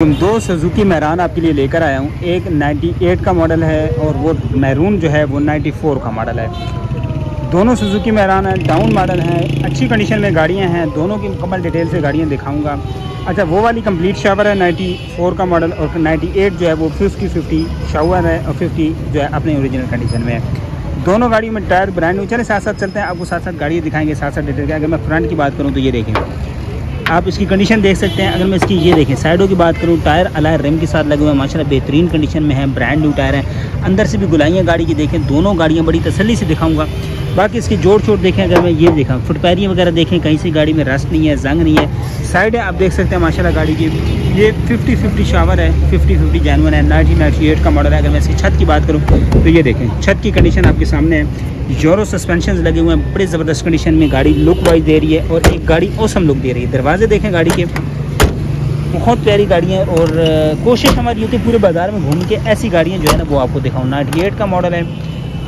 दो सुजुकी मैरान आपके लिए लेकर आया हूँ। एक 98 का मॉडल है और वो मैरून जो है वो 94 का मॉडल है। दोनों सुजुकी मैरान है, डाउन मॉडल है, अच्छी कंडीशन में गाड़ियाँ हैं। दोनों की मुकम्मल डिटेल से गाड़ियाँ दिखाऊंगा। अच्छा, वो वाली कंप्लीट शावर है 94 का मॉडल, और 98 जो है वो 50-50 शावर है और 50 जो है अपने ओरिजिनल कंडीशन में है। दोनों गाड़ियों में टायर ब्रांड न्यू। चले साथ साथ चलते हैं, आपको साथ साथ गाड़ियाँ दिखाएंगे, साथ साथ डिटेल। अगर मैं फ्रंट की बात करूँ तो ये देखें, आप इसकी कंडीशन देख सकते हैं। अगर मैं इसकी ये देखें साइडों की बात करूँ, टायर अलॉय रिम के साथ लगे हुए हैं, माशाल्लाह बेहतरीन कंडीशन में है, ब्रांड न्यू टायर हैं। अंदर से भी गुलाइयाँ गाड़ी की देखें, दोनों गाड़ियाँ बड़ी तसल्ली से दिखाऊंगा। बाकी इसकी जोड़ छोड़ देखें, अगर मैं ये देखा फुटपैरियाँ वगैरह देखें, कहीं से गाड़ी में रस्ट नहीं है, जंग नहीं है। साइड है आप देख सकते हैं माशाल्लाह गाड़ी की। ये 50-50 शावर है, 50-50 जेन्युइन है, 1998 का मॉडल है। अगर मैं इसकी छत की बात करूँ तो ये देखें, छत की कंडीशन आपके सामने है। यूरो सस्पेंशन लगे हुए हैं, बड़े ज़बरदस्त कंडीशन में गाड़ी लुक वाइज दे रही है, और एक गाड़ी औसम लुक दे रही है। दरवाजे देखें गाड़ी के, बहुत प्यारी गाड़ी है। और कोशिश हमारी होती है पूरे बाज़ार में घूम के ऐसी गाड़ियाँ जो है ना वो आपको दिखाऊँ। 98 का मॉडल है।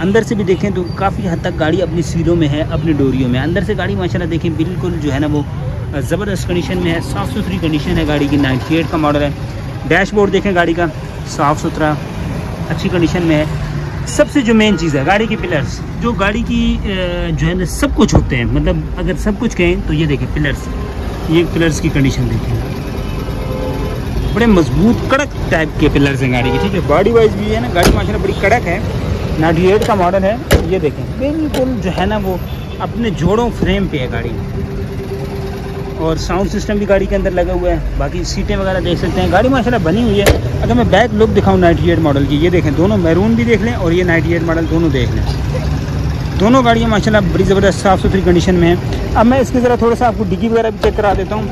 अंदर से भी देखें तो काफ़ी हद तक गाड़ी अपनी सीलों में है, अपनी डोरियों में। अंदर से गाड़ी माशाल्लाह देखें बिल्कुल जो है ना वो ज़बरदस्त कंडीशन में है, साफ़ सुथरी कंडीशन है गाड़ी की। 98 का मॉडल है। डैशबोर्ड देखें गाड़ी का, साफ़ सुथरा अच्छी कंडीशन में है। सबसे जो मेन चीज़ है गाड़ी की पिलर्स, जो गाड़ी की जो है ना सब कुछ होते हैं, मतलब अगर सब कुछ कहें तो ये देखें पिलर्स, ये पिलर्स की कंडीशन देखें, बड़े मजबूत कड़क टाइप के पिलर्स हैं गाड़ी के, ठीक है। बॉडी वाइज भी है ना गाड़ी माशाल्लाह बड़ी कड़क है। 98 का मॉडल है। ये देखें बिल्कुल जो है ना वो अपने जोड़ों फ्रेम पे है गाड़ी, और साउंड सिस्टम भी गाड़ी के अंदर लगा हुआ है। बाकी सीटें वगैरह देख सकते हैं, गाड़ी माशाल्लाह बनी हुई है। अगर मैं बैक लुक दिखाऊं 98 मॉडल की, ये देखें दोनों मैरून भी देख लें और ये 98 मॉडल दोनों देख लें। दोनों गाड़ियाँ माशाल्लाह बड़ी ज़बरदस्त साफ़ सुथरी कंडीशन में है। अब मैं इसकी ज़रा थोड़ा सा आपको डिग्गी वगैरह भी चेक करा देता हूँ।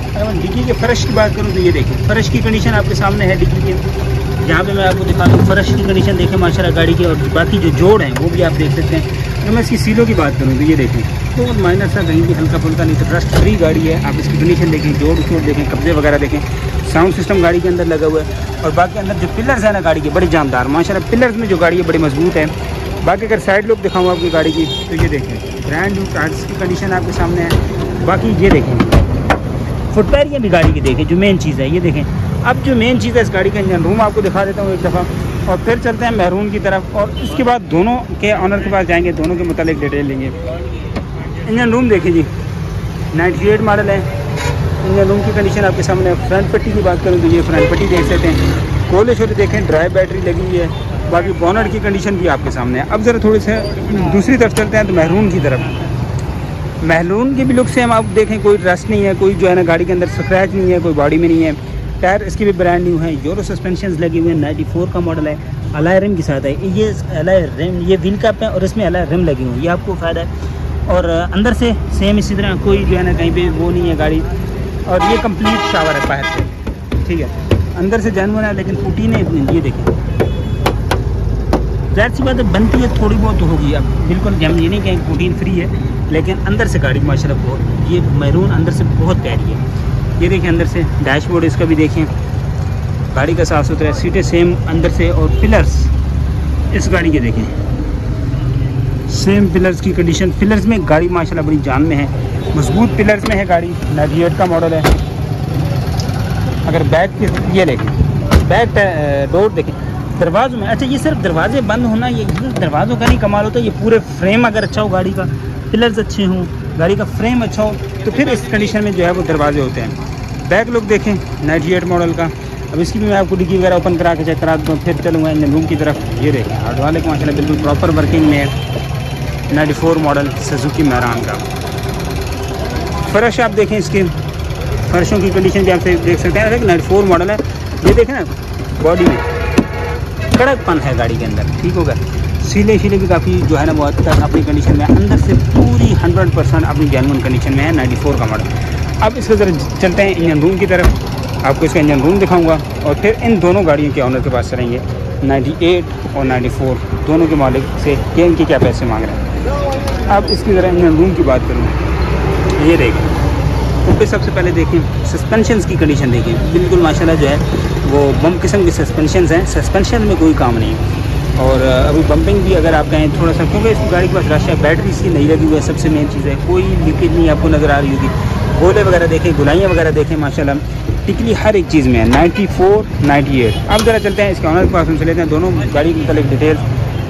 अगर मैं डिग्गी के फ़र्श की बात करूँ तो ये देखें, फ़र्श की कंडीशन आपके सामने है डिग्गी के। यहाँ पे मैं आपको दिखा दूँ फ़र्श की कंडीशन देखें माशाल्लाह गाड़ी की, और बाकी जो जोड़ हैं वो भी आप देख सकते हैं। अगर मैं इसकी सीलों की बात करूँ तो ये देखें बहुत माइनर सा, कहीं भी हल्का फुल्का नहीं, तो रस्ट फ्री गाड़ी है। आप इसकी कंडीशन देखें, जोड़ छोड़ देखें, कब्जे वगैरह देखें, साउंड सिस्टम गाड़ी के अंदर लगा हुआ है। और बाकी अंदर जो पिलर्स हैं ना गाड़ी के बड़े जानदार माशाल्लाह, पिलर्स में जो गाड़ी है बड़ी मजबूत है। बाकी अगर साइड लुक दिखाऊँ आपकी गाड़ी की तो ये देखें ब्रांड न्यू टायर्स की कंडीशन आपके सामने है। बाकी ये देखें फुटपैरियाँ भी गाड़ी की देखें, जो मेन चीज़ है ये देखें। अब जो मेन चीज़ है इस गाड़ी का इंजन रूम आपको दिखा देता हूँ एक दफ़ा, और फिर चलते हैं मैरून की तरफ, और उसके बाद दोनों के ऑनर के पास जाएंगे, दोनों के मुतालिक डिटेल लेंगे। इंजन रूम देखिए जी, 98 मॉडल है। इंजन रूम की कंडीशन आपके सामने है। फ्रंट पट्टी की बात करूँ तो ये फ्रंट पट्टी देख सकते हैं, कोले शोले देखें, ड्राई बैटरी लगी हुई है। बाकी बोनट की कंडीशन भी आपके सामने है। अब ज़रा थोड़े से दूसरी तरफ चलते हैं तो मैरून की तरफ। मैरून के भी लुक से हम आप देखें, कोई रस्ट नहीं है, कोई जो है ना गाड़ी के अंदर स्क्रैच नहीं है, कोई बॉडी में नहीं है। टायर इसकी भी ब्रांड न्यू है, यूरो सस्पेंशन लगे हुए हैं, 94 का मॉडल है, अलॉय रिम के साथ है। ये अलॉय रिम, ये व्हील कैप है और इसमें अलॉय रिम लगी हुई है, ये आपको फ़ायदा है। और अंदर से सेम इसी तरह, कोई जो है ना कहीं पे वो नहीं है गाड़ी। और ये कंप्लीट शावर है बाहर से, ठीक है। अंदर से जेन्युइन है, लेकिन पुटीन है इतनी, ये देखें जाहिर सी बात है बनती है थोड़ी बहुत तो होगी। अब बिल्कुल हम ये नहीं कहें पुटीन फ्री है, लेकिन अंदर से गाड़ी माशाल्लाह बहुत, ये मैरून अंदर से बहुत प्यारी है। ये देखें अंदर से डैशबोर्ड इसका भी देखें, गाड़ी का साफ़ सुथरा है, सीटें सेम अंदर से, और पिलर्स इस गाड़ी के देखें सेम पिलर्स की कंडीशन। पिलर्स में गाड़ी माशाल्लाह बड़ी जान में है, मजबूत पिलर्स में है गाड़ी। 98 का मॉडल है। अगर बैक की ये देखें, बैक डोर देखें, दरवाज़ों में, अच्छा ये सिर्फ दरवाजे बंद होना, ये दरवाज़ों का नहीं कमाल होता, ये पूरे फ्रेम अगर अच्छा हो गाड़ी का, पिलर्स अच्छे हों, गाड़ी का फ्रेम अच्छा हो, तो फिर इस कंडीशन में जो है वो दरवाजे होते हैं। बैक लुक देखें 98 मॉडल का। अब इसकी भी मैं आपको डिग्गी वगैरह ओपन करा के चेक करा दूँ, फिर चलूँगा इंजन रूम की तरफ। ये देखें हार्ड वाले को माशाल्लाह बिल्कुल प्रॉपर वर्किंग में है। 94 मॉडल सुजुकी मैरान का। फ़र्श आप देखें, इसके फ़र्शों की कंडीशन भी आप देख सकते हैं। 94 मॉडल है, ये देखें ना बॉडी में कड़कपन है गाड़ी के अंदर, ठीक होगा। सीले शीले भी काफ़ी जो है ना वो तक अपनी कंडीशन में, अंदर से पूरी 100% अपनी जेन्युइन कंडीशन में है। 94 का मॉडल। अब इसके ज़रा चलते हैं इंजन रूम की तरफ, आपको इसका इंजन रूम दिखाऊंगा, और फिर इन दोनों गाड़ियों के ऑनर के पास चलेंगे। 98 और 94 दोनों के मालिक से कि इनके क्या पैसे मांग रहे हैं। अब इसकी ज़रा इंजन रूम की बात करूँ, ये देखें तो फिर सबसे पहले देखें सस्पेंशन की कंडीशन देखें, बिल्कुल माशाल्लाह जो है वो बम किस्म के सस्पेंशन हैं, सस्पेंशन में कोई काम नहीं है। और अभी बम्पिंग भी अगर आप कहें थोड़ा सा, क्योंकि इस गाड़ी के पास रश है, बैटरी इसकी नहीं लगी हुई है, सबसे मेन चीज़ है, कोई लीकेज नहीं आपको नज़र आ रही होगी। गोले वगैरह देखें, गुलाइयाँ वगैरह देखें, माशाल्लाह टिकली हर एक चीज़ में है। 94, 98। अब ज़रा चलते हैं इसके ऑनर के पास, उनसे लेते हैं दोनों गाड़ी की मतलब details,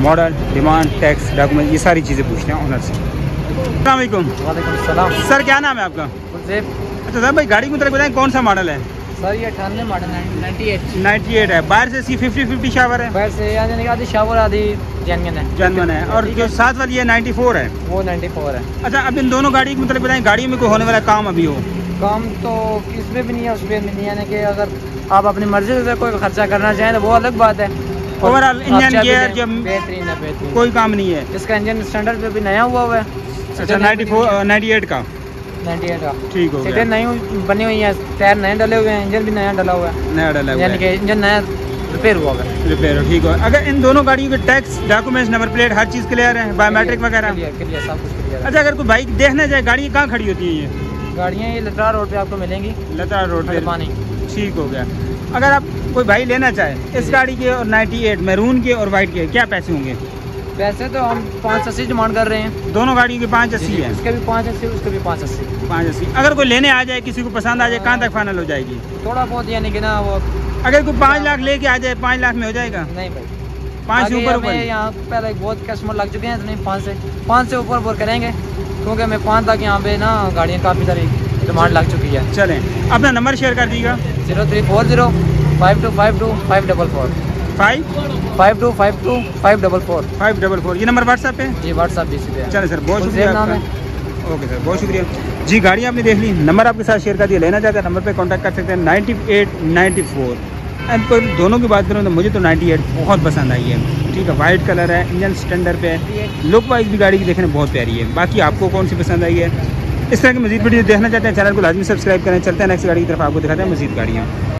model, demand, tax, document, ये सारी चीज़ें पूछते हैं ऑनर से। अस्सलाम वालेकुम। वालेकुम सलाम। सर क्या नाम है आपका? अच्छा सर भाई गाड़ी की मतलब बताएं कौन सा मॉडल है? सर ये 98 मॉडल है, 98 है। बाहर से 50-50 शावर है? बाहर से यानी आधी शावर आधी जेन्युइन है। और जो साथ वाली है 94 है, वो 94 है। अच्छा अब इन दोनों गाड़ी की मतलब बताएं गाड़ी में कोई होने वाला काम अभी हो? काम तो इसमें भी नहीं है, उसमें भी नहीं है, यानी कि अगर आप अपनी मर्जी से कोई खर्चा करना चाहें तो वो अलग बात है। ओवरऑल इंजन गियर जब बेहतरीन है, बेहतरीन, कोई काम नहीं है। इसका इंजन स्टैंडर्ड पे भी नया हुआ है। अच्छा 98 का 98 का ठीक हो सीटें गया, नई बनी हुई है, टायर नए डले हुए हैं, इंजन भी नया डला हुआ है, नया डाला हुआ यानी है, कि इंजन नया रिपेयर हुआ है। रिपेयर ठीक हो। अगर इन दोनों गाड़ियों के टैक्स, डॉक्यूमेंट्स, नंबर प्लेट हर चीज़ क्लियर है, बायोमेट्रिक वगैरह? क्लियर, सब कुछ क्लियर है। अच्छा अगर कोई बाइक देखना चाहे गाड़ी कहाँ खड़ी होती है ये? गाड़ियाँ ये लतरा रोड पे आपको मिलेंगी, लता रोड पे। पानी। ठीक हो गया। अगर आप कोई भाई लेना चाहे इस गाड़ी के और 98 मैरून के और वाइट के, क्या पैसे होंगे? पैसे तो हम 580 डिमांड कर रहे हैं। दोनों गाड़ियों के 580 है? इसके भी 580, उसके भी 580। 580। अगर कोई लेने आ जाए, किसी को पसंद आ जाए, कहाँ तक फाइनल हो जाएगी? थोड़ा बहुत यानी कि ना वो, अगर कोई 5 लाख लेके आ जाए, 5 लाख में हो जाएगा? नहीं भाई, 5 से ऊपर यहाँ पहले बहुत कस्टमर लग चुके हैं, तो नहीं 5 से ऊपर करेंगे, क्योंकि हमें 5 तक यहाँ पे ना गाड़ियाँ काफ़ी सारी डिमांड लग चुकी है। चलें अपना नंबर शेयर कर दीजिएगा। 0340 5252 544 5252 544 544। ये नंबर व्हाट्सएप पे? जी व्हाट्सएप भी इसी पे है। चले सर, बहुत शुक्रिया नाम है। आपका। ओके सर, बहुत शुक्रिया जी। गाड़ी आपने देख ली, नंबर आपके साथ शेयर कर दिया। लेना चाहते हैं नंबर पे कांटेक्ट कर सकते हैं 98, 94। एंड पर दोनों की बात करूँ तो मुझे तो 98 बहुत पसंद आई है। ठीक है, वाइट कलर है, इंजन स्टैंडर्ड पे है, लुक वाइज भी गाड़ी की देखने में बहुत प्यारी है। बाकी आपको कौन सी पसंद आई है? इस तरह की मजीद वीडियो देखना चाहते हैं चैनल को लाजमी सब्सक्राइब करें। चलते हैं नेक्स्ट गाड़ी की तरफ, आपको दिखाते हैं मजीद गाड़ियाँ।